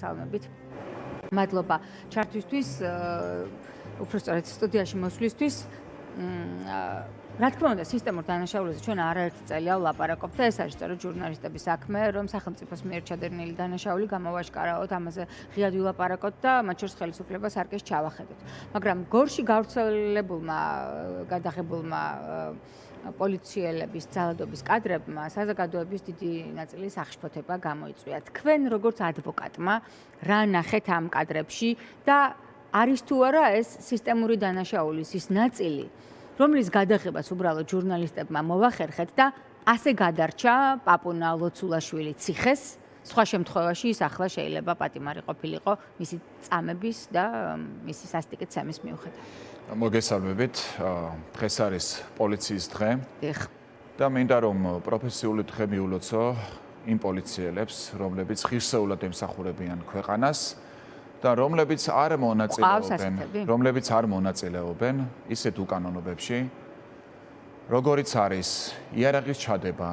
მოგესალმებით. მადლობა ჩართვისთვის, უფრო სწორედ სტუდიაში მოსვლისთვის. რა თქმა უნდა, სისტემურ დანაშაულებზე ჩვენ არაერთი წელია ვლაპარაკობთ და ეს არის სწორედ ჟურნალისტების საქმე, რომ სახელმწიფოს მიერ ჩადენილი დანაშაული გამოვაშკარავოთ, ამაზე ღიად ვილაპარაკოთ და მათ შორის ხელისუფლებას არ კეს ჩავახედოთ. მაგრამ გორში გავრცელებულმა გადაღებულმა პოლიციელების ძალადობის კადრებმა საზოგადოების დიდი ნაწილის აღშფოთება გამოიწვია. თქვენ როგორც ადვოკატმა რა ნახეთ ამ კადრებში და არის თუ არა ეს სისტემური დანაშაულის ის ნაწილი, რომლის გადაღებას უბრალოდ ჟურნალისტებმა მოვახერხეთ და ასე გადარჩა პაპუნა ლოცულაშვილი ციხეს. სხვა შემთხვევაში ის ახლა შეიძლება პატიმარი ყოფილიყო მისი წამების და მისი სასტიკით ცემის მიუხედავად. მოგესალმებით, დღეს არის პოლიციის დღე და მინდა რომ პროფესიული დღე მიულოცო იმ πολიციელებს, რომლებიც ღირსეულად ემსახურებიან ქვეყანას და რომლებიც არ მონაწილეობენ ისეთ უკანონობებში, როგორიც არის იარაღის ჩადება,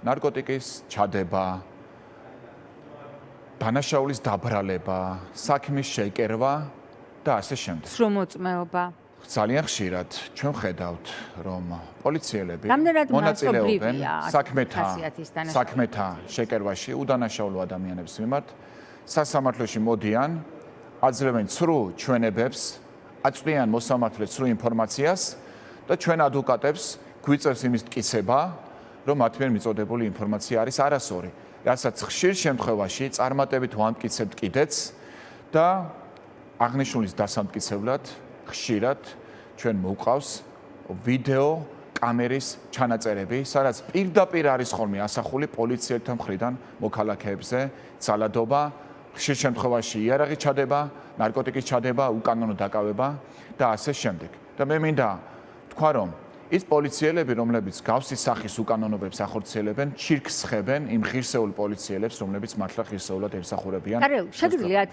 ნარკოტიკის ჩადება, დანაშაულის დაბრალება, საქმის შეკერვა და ასე შემდეგ. სრომოწმეობა. ძალიან ხშირად ჩვენ ხედავთ, რომ პოლიციელები მონაწილეობენ საქმეთა შეკერვაში უდანაშაულო ადამიანების მიმართ, სასამართლოში მოდიან, აძლევენ ცრუ ჩვენებებს, აწვდიან მოსამართლეს ცრუ ინფორმაციას და ჩვენ ადვოკატებს გვიწევს იმის მტკიცება, რომ მათ მიერ მიწოდებული ინფორმაცია არის არასწორი, რასაც ხშირ შემთხვევაში წარმატებით ვამტკიცებთ კიდეც და აღნიშნულის დასამტკიცებლად ხშირად ჩვენ მოვყავს ვიდეო კამერის ჩანაწერები, სადაც პირდაპირ არის ხოლმე ასახული პოლიციელთა მხრიდან მოქალაქეებზე ძალადობა, ხშირ შემთხვევაში იარაღის ჩადება, ნარკოტიკის ჩადება, უკანონო დაკავება და ასე შემდეგ. და მე მინდა თქვა, რომ ის პოლიციელები, რომლებიც გავსის სახის უკანონობებს ახორციელებენ, ჩირკს ხებენ იმ ღირსეულ პოლიციელებს, რომლებიც მართლა ღირსეულად ემსახურებიან. შეგიძლიათ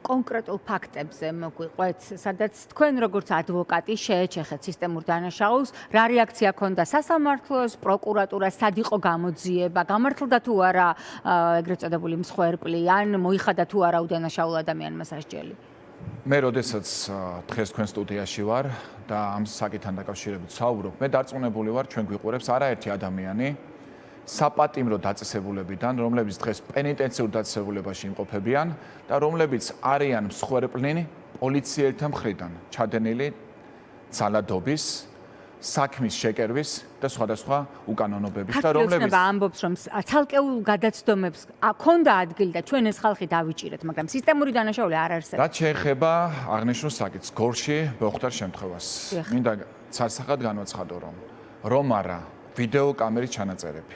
კონკრეტულ ფაქტებზე მოგვიყვეთ, სადაც თქვენ როგორც ადვოკატი შეეჩეხეთ სისტემურ დანაშაულს, რა რეაქცია ჰქონდა სასამართლოს, პროკურატურას, სად იყო გამოძიება, გამართლდა თუ არა ეგრეთ წოდებული მსხვერპლი, ან მოიხადა თუ არა უდანაშაულ ადამიანმა სასჯელი? მე როდესაც დღეს თქვენ სტუდიაში ვარ და ამ საკითხთან დაკავშირებით საუბრობ, მე დარწმუნებული ვარ, ჩვენ გვიყურებს არაერთი ადამიანი საპატიმრო დაწესებულებიდან, რომლებიც დღეს პენიტენციურ დაწესებულებაში იმყოფებიან და რომლებიც არიან მსხვერპლნი პოლიციელთა მხრიდან ჩადენილი ძალადობის, საქმის შეკერვის და სხვადასხვა უკანონობების და რომლებიც ამბობს, რომ ცალკეულ გადაცდომებს ჰქონდა ადგილი და ჩვენ ეს ხალხი დავიჭირეთ, მაგრამ სისტემური დანაშაული არ არსებობს. რაც შეეხება აღნიშნულ საკითხს, გორში მოხდარ შემთხვევას. მინდა ცალსახად განვაცხადო, რომ არა ვიდეო კამერის ჩანაწერები.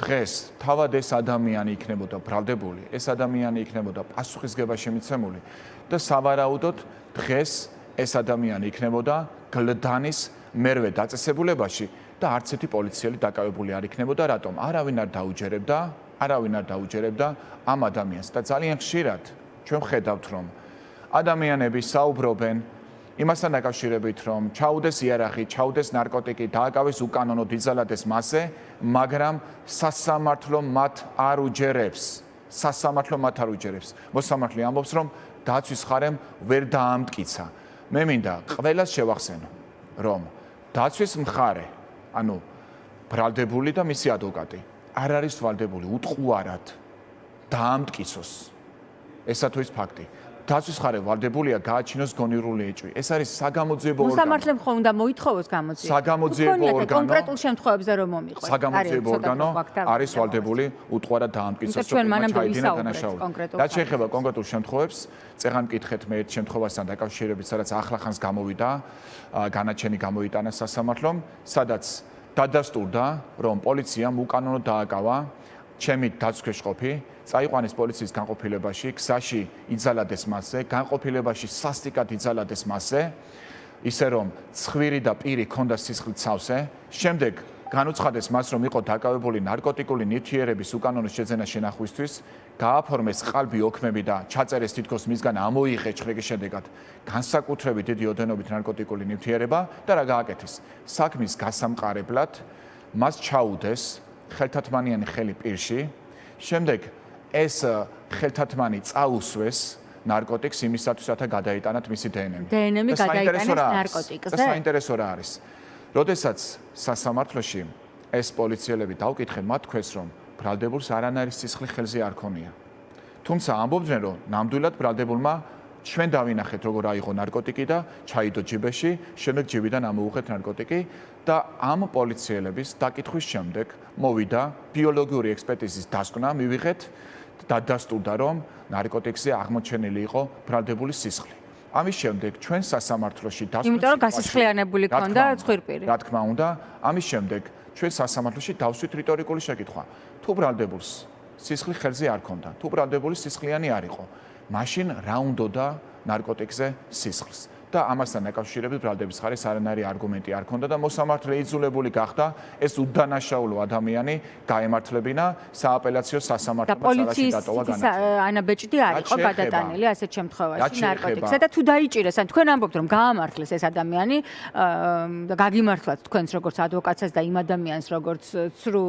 დღეს თავად ეს ადამიანი იქნებოდა ბრალდებული, ეს ადამიანი იქნებოდა პასუხისგებაში მიცემული და სავარაუდოდ დღეს ეს ადამიანი იქნებოდა გლდანის მერვე დაწესებულებაში და არც ერთი პოლიციელი დაკავებული არ იქნებოდა, რატომ? არავინ არ დაუჯერებდა ამ ადამიანს და ძალიან ხშირად ჩვენ ხედავთ, რომ ადამიანები საუბრობენ იმასთან დაკავშირებით, რომ ჩაუდეს იარაღი, ჩაუდეს ნარკოტიკი, დააკავეს უკანონო დიზალადეს მასზე, მაგრამ სასამართლო მათ არ უჯერებს. მოსამართლე ამბობს, რომ დაცვის ხარემ ვერ დაამტკიცა. მე მინდა ყველას შევახსენო, რომ დაცვის მხარე, ანუ ბრალდებული და მისი ადვოკატი, არ არის ვალდებული უტყუარად დაამტკიცოს. ესა თუ ის ფაქტი. დაცვის მხარე ვალდებულია გააჩინოს გონივრული ეჭვი. ეს არის საგამოძიებო ორგანო. მოსამართლემ ხომ უნდა მოითხოვოს გამოძიება. საგამოძიებო ორგანო. კონკრეტულ შემთხვევებზე რომ მომიყვეთ. საგამოძიებო ორგანო არის ვალდებული უტყუარად დაამტკიცოს. რაც შეეხება კონკრეტულ შემთხვევებს, წეღან მკითხეთ მე ერთ შემთხვევასთან დაკავშირებით, სადაც ახლახანს გამოვიდა, განაჩენი გამოიტანა სასამართლომ, სადაც დადასტურდა, რომ პოლიციამ უკანონო დააკავა ჩემი დაცვქვეშყოფი, წაიყვანეს პოლიციის განყოფილებაში, გზაში იძალადეს მასზე, განყოფილებაში სასტიკად იძალადეს მასზე, ისე რომ ცხვირი და პირი ჰქონდა სისხლით სავსე, შემდეგ განუცხადეს მას, რომ იყო დაკავებული ნარკოტიკული ნივთიერების უკანონო შეძენა შენახვისთვის, გააფორმეს ყალბი ოქმები და ჩაწერეს თითქოს მისგან ამოიღეს ჭრიკის შედეგად განსაკუთრებით დიდი ოდენობით ნარკოტიკული ნივთიერება და რა გააკეთეს? საქმის გასამყარებლად მას ჩაუდეს ხელთათმანიანი ხელი პირში, შემდეგ ეს ხელთათმანი წაუსვეს ნარკოტიკს იმისათვის, რათა გადაიტანათ მისი დნმ. დნმ გადაიტანეს ნარკოტიკზე. და საინტერესო რა არის? როდესაც სასამართლოში ეს პოლიციელები დაუკითხენ, მათ თქვეს, რომ ბრალდებულს არანაირი სისხლი ხელზე არ ქონია. თუმცა ამბობდნენ, რომ ნამდვილად ბრალდებულმა ჩვენ დავინახეთ, როგორ აიღო ნარკოტიკი და ჩაიდო ჯიბეში, შემდეგ ჯიბიდან ამოუღეთ ნარკოტიკი და ამ პოლიციელების დაკითხვის შემდეგ მოვიდა ბიოლოგიური ექსპერტიზის დასკვნა, მივიღეთ და დასტურდა, რომ ნარკოტიკზე აღმოჩენილი იყო ბრალდებულის სისხლი. ამის შემდეგ ჩვენ სასამართლოში დასკვნის იმიტომ რომ გასისხლიანებული ქონდა ცხვირპირი. რა თქმა უნდა, ამის შემდეგ ჩვენ სასამართლოში დავსვით რიტორიკული შეკითხვა. თუ ბრალდებულს სისხლი ხელზე არ ქონდა, თუ ბრალდებული სისხლიანი არ იყო, მაშინ რა უნდოდა ნარკოტიკზე სისხლს? და ამასთან დაკავშირებით ბრალდების მხარეს არანაირი არგუმენტი არ ქონდა და მოსამართლე იძულებული გახდა ეს უდანაშაულო ადამიანი გაემართლებინა სააპელაციო სასამართლომ სარაში დატოვა განაცხადი. ანა ბეჭდი არ იყო გადატანილი ასეთ შემთხვევაში ნარკოტიკზე და თუ დაიჭირეს, ან თქვენ ამბობთ რომ გაამართლეს ეს ადამიანი და გაგიმართლათ თქვენს როგორც ადვოკატსაც და იმ ადამიანს როგორც ცრუ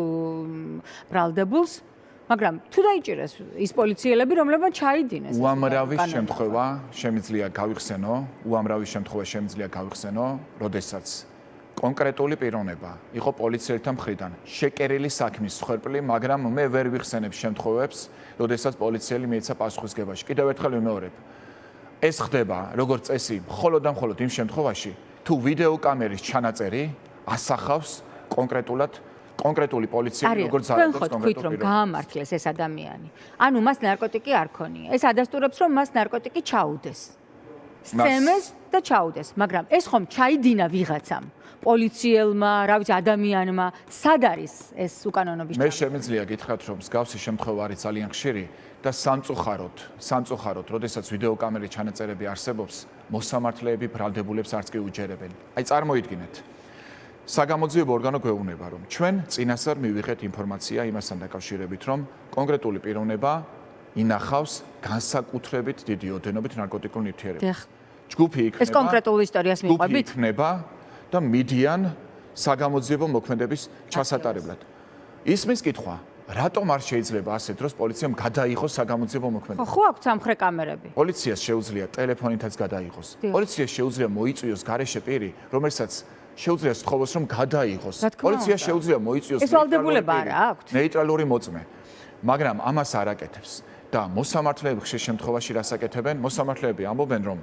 ბრალდებულს, მაგრამ თუ დაიჭირეს ის პოლიციელები, რომლებმაც ჩაიდინეს. უამრავი შემთხვევა შემიძლია გავიხსენო, როდესაც კონკრეტული პიროვნება იყო პოლიციელთა მხრიდან შეკერილი საქმის მსხვერპლი, მაგრამ მე ვერ ვიხსენებ შემთხვევებს, როდესაც პოლიციელი მიეცა პასუხისგებაში. კიდევ ერთხელ ვიმეორებ. ეს ხდება როგორც წესი, მხოლოდ და მხოლოდ იმ შემთხვევაში, თუ ვიდეოკამერის ჩანაწერი ასახავს კონკრეტული პოლიციელი როგორც ზარალს თქვით რომ გაამართლეს ეს ადამიანი. ანუ მას ნარკოტიკი არ ქონია. ეს ადასტურებს რომ მას ნარკოტიკი ჩაუდეს. სცემეს და ჩაუდეს, მაგრამ ეს ხომ ჩაიდინა ვიღაცამ, პოლიციელმა, რა ვიცი, ადამიანმა, სად არის ეს უკანონობის მე შემიძლია გითხრათ რომ მსგავსი შემთხვევა არის ძალიან ხშირი და სამწუხაროდ, როდესაც ვიდეოკამერის ჩანაწერები არსებობს, მოსამართლეები ბრალდებულებს არც კი უჯერებენ. აი წარმოიდგინეთ საგამოძიებო ორგანო გვეუბნება, რომ ჩვენ წინასწარ მივიღეთ ინფორმაცია იმასთან დაკავშირებით, რომ კონკრეტული პიროვნება ინახავს განსაკუთრებით დიდი ოდენობით ნარკოტიკულ ნივთიერებას. ჯგუფი იქნება ეს კონკრეტული ისტორიას მიყვებით? იქნება და მიდიან საგამოძიებო მოქმედების ჩასატარებლად. ისმის კითხვა, რატომ არ შეიძლება ასე დროს პოლიციამ გადაიღოს საგამოძიებო მოქმედება? ხო აქვს სამხრე კამერები. პოლიციას შეუძლია ტელეფონითაც გადაიღოს. პოლიციას შეუძლია მოიწვიოს გარეშე პირი, რომელსაც შეუძლია სთხოვოს რომ გადაიღოს. პოლიციას შეუძლია მოიწვიოს ნეიტრალური მოწმე. მაგრამ ამას არ აკეთებს და მოსამართლეები ხშირ შემთხვევაში რას აკეთებენ? მოსამართლეები ამბობენ რომ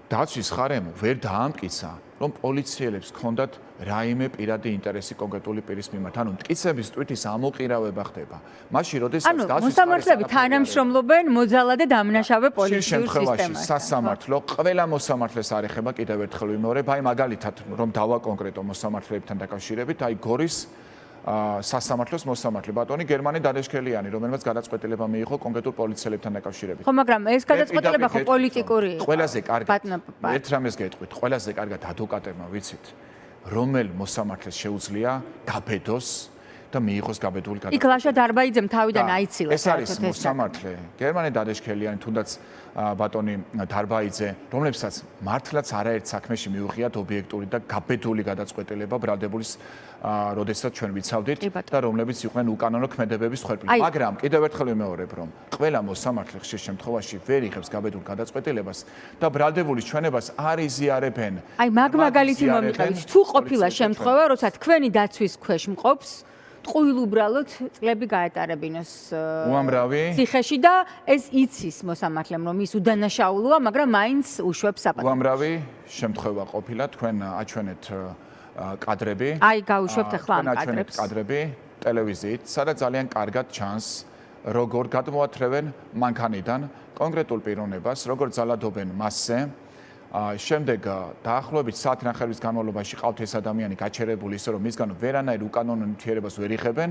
დაცვის ხარემ ვერ დაამტკიცა რომ პოლიციელებს ჰქონდათ რაიმე პირადი ინტერესი კონკრეტული პირის მიმართ. ანუ მტკიცების თვითის ამოყირავება ხდება. მაშინ როდესაც დაცვის მოსამართლეები თანამშრომლობენ მოძალადე და დამნაშავე პოლიციურ სისტემასთან. სასამართლო ყველა მოსამართლეს არ ეხება კიდევ ერთხელ ვიმეორებ, აი მაგალითად რომ დავაკონკრეტო მოსამართლეებთან დაკავშირებით, აი გორის სასამართლოს მოსამართლე ბატონი გერმანე დადაშქელიანი, რომელმაც გადაწყვეტილება მიიღო კონკრეტულ პოლიციელებთან დაკავშირებით. ხო, მაგრამ ეს გადაწყვეტილება ხო პოლიტიკური იყო. ყველაზე კარგად ერთ რამეს გეტყვით, ყველაზე კარგად ადვოკატებმა ვიცით, რომელ მოსამართლეს შეუძლია გაბედოს და მიიღოს გაბედული გადაწყვეტილება. იქ ლაშა დარბაიძემ თავიდან აიცილა. ეს არის მოსამართლე გერმანე დადაშქელიანი, თუნდაც ბატონი დარბაიძე, რომლებსაც მართლაც არაერთ საქმეში მიუღიათ ობიექტური და გაბედული გადაწყვეტილება ბრალდებულის როდესაც ჩვენ ვიცავდით და რომლებიც იყვნენ უკანონო ქმედებების მსხვერპლი. მაგრამ კიდევ ერთხელ ვიმეორებ, რომ ყველა მოსამართლე ხშირ შემთხვევაში ვერ იღებს გაბედულ გადაწყვეტილებას და ბრალდებულის ჩვენებას არ იზიარებენ. აი მაგ მაგალითი მომიყევით, თუ ყოფილა შემთხვევა, როცა თქვენი დაცვის ქვეშ მყოფს ტყუილ უბრალოდ წლები გაეტარებინოს ციხეში და ეს იცის მოსამართლემ რომ ის უდანაშაულოა, მაგრამ მაინც უშვებს საპატიმრო. უამრავი შემთხვევა ყოფილა, თქვენ აჩვენეთ კადრები. აი გავუშვებთ ახლა ამ კადრები ტელევიზიით, სადაც ძალიან კარგად ჩანს როგორ გადმოათრევენ მანქანიდან კონკრეტულ პიროვნებას, როგორ ძალადობენ მასზე. შემდეგ დაახლოებით საათნახევრის განმავლობაში ყავთ ეს ადამიანი გაჩერებული ისე რომ მისგან ვერანაირ უკანონო ნივთიერებას ვერ იღებენ,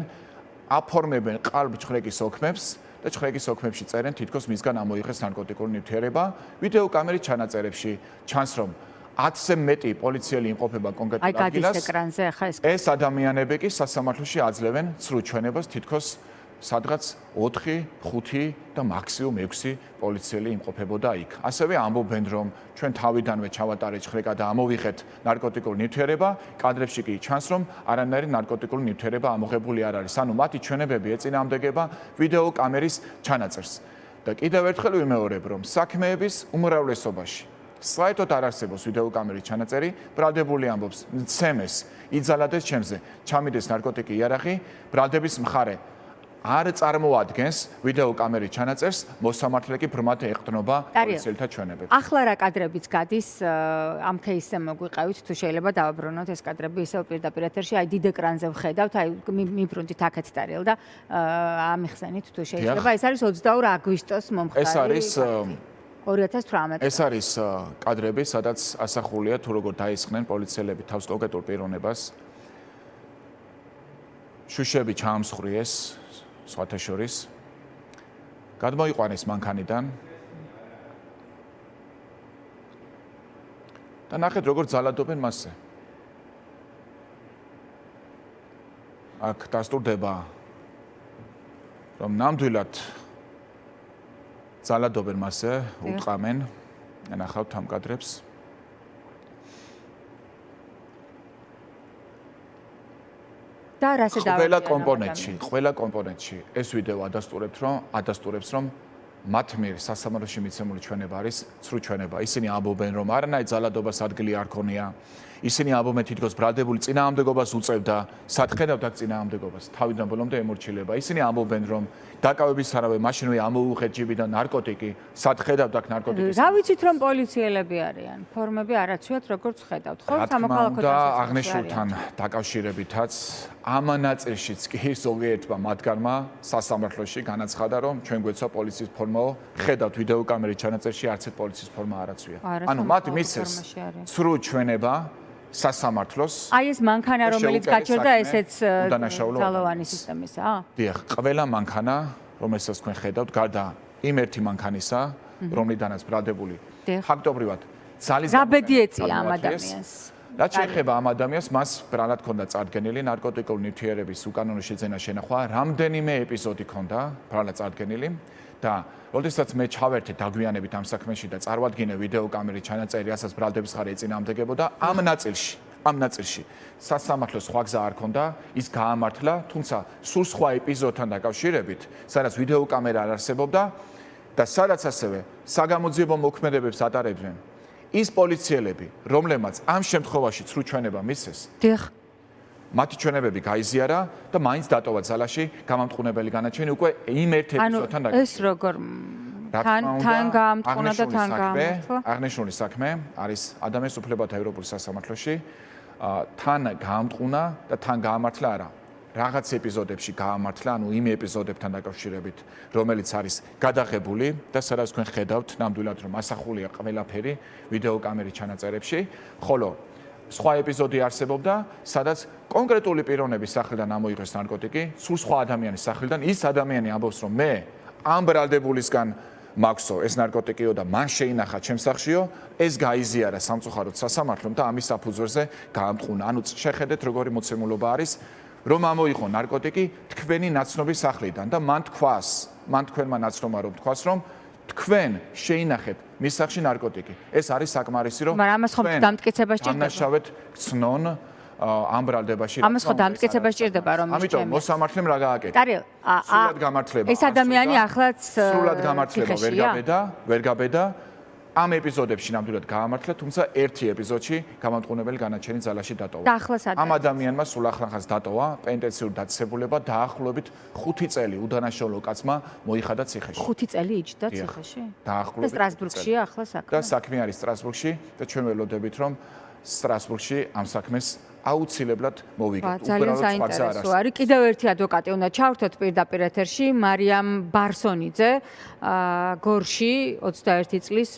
აფორმებენ ყალბ-ჩხრეკის ოქმებს და ჩხრეკის ოქმებში წერენ თითქოს მისგან ამოიღეს ნარკოტიკული ნივთიერება. ვიდეოკამერის ჩანაწერებში ჩანს რომ 10-ზე მეტი პოლიციელი იმყოფება კონკრეტულ ადგილას. ეს ადამიანები კი სასამართლოში აძლევენ ცრუ ჩვენებას თითქოს სადღაც 4, 5 და მაქსიმუმ 6 პოლიციელი იმყოფებოდა იქ. ასევე ამბობენ, რომ ჩვენ თავიდანვე ჩავატარეთ ხრეკა და ამოვიღეთ ნარკოტიკული ნივთიერება, კადრებში კი ჩანს, რომ არანაირი ნარკოტიკული ნივთიერება ამოღებული არ არის. ანუ მათი ჩვენებები ეწინააღმდეგება ვიდეო კამერის ჩანაწერს. და კიდევ ერთხელ ვიმეორებ, რომ საქმეების უმრავლესობაში საერთოდ არ არსებობს ვიდეო კამერის ჩანაწერი, ბრალდებული ამბობს, მცემეს, იძალადეს ჩემზე, ჩამიდეს ნარკოტიკი იარაღი, ბრალდების მხარე არ წარმოადგენს ვიდეო კამერის ჩანაწერს, მოსამართლე კი ბრმად ეყრდნობა პოლიციელთა ჩვენებებს. ახლა რა კადრებიც გადის ამ кейსზე მოგვიყევით, თუ შეიძლება დავაბრუნოთ ეს კადრები ისევ პირდაპირ ეთერში, აი დიდ ეკრანზე ვხედავთ, აი მიბრუნდით აქეთ დარიელ და ამიხსენით თუ შეიძლება. ეს არის 22 აგვისტოს მომხდარი. ეს არის 2018. ეს არის კადრები, სადაც ასახულია თუ როგორ დაისხნენ პოლიციელები თავს კონკრეტულ პიროვნებას. შუშები ჩაამსხვრიეს სხვათა შორის. გადმოიყვანეს მანქანიდან. და ნახეთ როგორ ძალადობენ მასზე. აქ დასტურდება რომ ნამდვილად ძალადობენ მასზე, უტყამენ. ნახავთ ამ კადრებს. და რასე ყველა კომპონენტში ეს ვიდეო ადასტურებს რომ მათ მიერ სასამართლოში მიცემული ჩვენება არის ცრუ ჩვენება. ისინი ამბობენ რომ არანაირ ძალადობას ადგილი არ ქონია. ისინი ამბობენ თითქოს ბრალდებული წინააღმდეგობას უწევდა, სათხედავდა წინააღმდეგობას, თავიდან ბოლომდე ემორჩილება. ისინი ამბობენ რომ დაკავებისთანავე მაშინვე ამოუღეთ ჯიბიდან ნარკოტიკი, სათხედავდა ნარკოტიკის. რა ვიცით რომ პოლიციელები არიან? ფორმები არ აცვიათ როგორც ხედავთ. ხო, სამოქალაქო და აღნიშნულთან დაკავშირებითაც ამ ნაწილშიც კი ზოგიერთმა მათგანმა სასამართლოში განაცხადა რომ ჩვენ გვეცვა პოლიციის ფორმაო, ხედავთ ვიდეო კამერის ჩანაწერში არც ერთ პოლიციის ფორმა არ აცვია. ანუ მათ მისცეს ცრუ ჩვენება სასამართლოს. აი ეს მანქანა რომელიც გაჩერდა ესეც ძალოვანი სისტემისა? დიახ, ყველა მანქანა, რომელსაც თქვენ ხედავთ, გარდა იმ ერთი მანქანისა, რომლიდანაც ბრალდებული ფაქტობრივად ძალის ზაბედი ეწია ამ ადამიანს. რაც შეეხება ამ ადამიანს, მას ბრალად ჰქონდა წარდგენილი ნარკოტიკული ნივთიერების უკანონო შეძენა შენახვა, რამდენიმე ეპიზოდი ჰქონდა ბრალად წარდგენილი და როდესაც მე ჩავერთე დაგვიანებით ამ საქმეში და წარვადგინე ვიდეო კამერის ჩანაწერი, რასაც ბრალდების მხარე ეწინააღმდეგებოდა, ამ ნაწილში სასამართლოს სხვა გზა არ ჰქონდა, ის გაამართლა, თუმცა სულ სხვა ეპიზოდთან დაკავშირებით, სადაც ვიდეო კამერა არ არსებობდა და სადაც ასევე საგამოძიებო მოქმედებებს ატარებდნენ ის პოლიციელები, რომლებმაც ამ შემთხვევაში ცრუ ჩვენება მისცეს. დიახ. მათი ჩვენებები გაიზიარა და მაინც დატოვა ძალაში გამამტყუნებელი განაჩენი უკვე იმ ერთ ეპიზოდთან დაკავშირებით. ეს როგორ თან გაამტყუნა და თან გაამართლა? აღნიშნული საქმე არის ადამიანის უფლებათა ევროპულ სასამართლოში. თან გაამტყუნა და თან გაამართლა არა. რაღაც ეპიზოდებში გაამართლა, ანუ იმ ეპიზოდებთან დაკავშირებით, რომელიც არის გადაღებული და სადაც თქვენ ხედავთ ნამდვილად რომ ასახულია ყველაფერი ვიდეო კამერის ჩანაწერებში, ხოლო სხვა ეპიზოდი არსებობდა, სადაც კონკრეტული პიროვნების სახლიდან ამოიღეს ნარკოტიკი, სულ სხვა ადამიანის სახლიდან, ის ადამიანი ამბობს, რომ მე ამ ბრალდებულისგან მაქვსო ეს ნარკოტიკიო და მან შეინახა ჩემს სახლშიო, ეს გაიზიარა სამწუხაროდ სასამართლომ და ამის საფუძველზე გაამტყუნა. ანუ შეხედეთ როგორი მოცემულობა არის, რომ ამოიღო ნარკოტიკი თქვენი ნაცნობის სახლიდან და მან თქვენმა ნაცნობმა რომ თქვას, რომ თქვენ შეინახეთ მის სახლში ნარკოტიკი. ეს არის საკმარისი, რომ მაგრამ ამას ხომ დამტკიცება სჭირდება? ამნაშავეთ ცნონ ამ ბრალდებაში. ამას ხო დამტკიცება სჭირდება რომ ის ამიტომ მოსამართლემ რა გააკეთა? სრულად გამართლება. ეს ადამიანი ახლაც სრულად გამართლება ვერ გაბედა. ამ ეპიზოდებში ნამდვილად გაამართლა, თუმცა ერთი ეპიზოდში გამამტყუნებელი განაჩენი ძალაში დატოვა. ამ ადამიანმა სულ ახლახანს დატოვა პენტენციური დაწესებულება დაახლოებით 5 წელი უდანაშაულო კაცმა მოიხადა ციხეში. 5 წელი იჯდა ციხეში? დაახლოებით. და სტრასბურგშია ახლა საქმე. და საქმე არის სტრასბურგში და ჩვენ ველოდებით რომ სტრასბურგში ამ საქმეს აუცილებლად მოვიგებთ. ძალიან საინტერესო არის. კიდევ ერთი ადვოკატი უნდა ჩავრთოთ პირდაპირ ეთერში, მარიამ ბარსონიძე, გორში 21 წლის